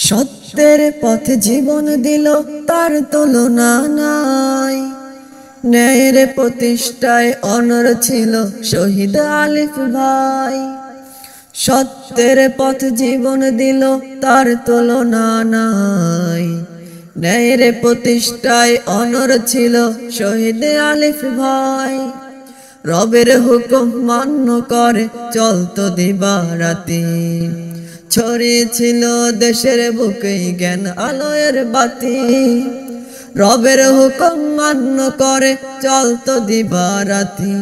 সত্যের পথে জীবন দিল, তার তুলনা নাই। ন্যায়ের প্রতিষ্ঠায় অনর ছিল শহীদ আলিফ ভাই। সত্যের পথে জীবন দিল, তার তুলনা নাই। ন্যায়ের প্রতিষ্ঠায় অনর ছিল শহীদ আলিফ ভাই। রবের হুকুম মান্য করে চলতো দিবারাতি, ছড়িয়েছিল দেশের বুকে জ্ঞান আলোয়ের বাতি। রবের হুকুম মান্য করে চলতো দিবারাতি,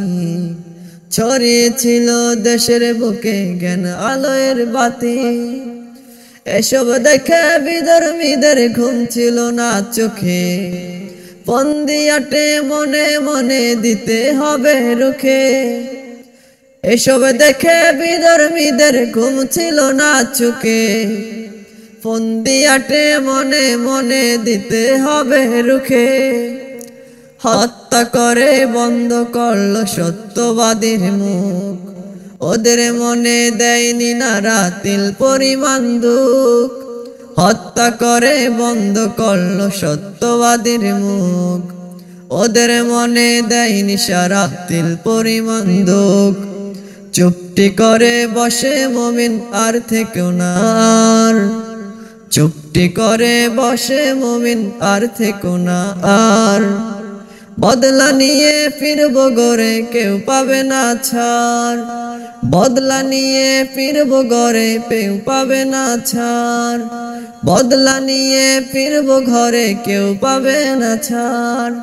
ছড়িয়েছিল দেশের বুকে জ্ঞান আলোয়ের বাতি। এসব দেখে বিধর্মীদের ঘুম ছিল না চোখে, বন্দিয়াটে মনে মনে দিতে হবে রুখে। এসব দেখে বিধর্মীদের ঘুম ছিল না চোখে, বন্দিয়াটে মনে মনে দিতে হবে রুখে। হত্যা করে বন্ধ করল সত্যবাদীর মুখ, ওদের মনে দেয়নি নারা তিল পরিমাণ দুঃখ। হত্যা করে বন্ধ করল সত্যবাদীর মুখ, ওদের মনে দেয়নি সারা তিল পরিমাণ দুঃখ। চুপটি করে বসে মুমিন আর থেকেও না, চুপটি করে বসে মুমিন আর থেকেও না আর। বদলা নিয়ে ফিরব গরে কেউ পাবে না ছাড়, বদলা নিয়ে ফিরব গরে কেউ পাবে না ছাড়, বদলা নিয়ে ফিরব ঘরে কেউ পাবে না ছাড়।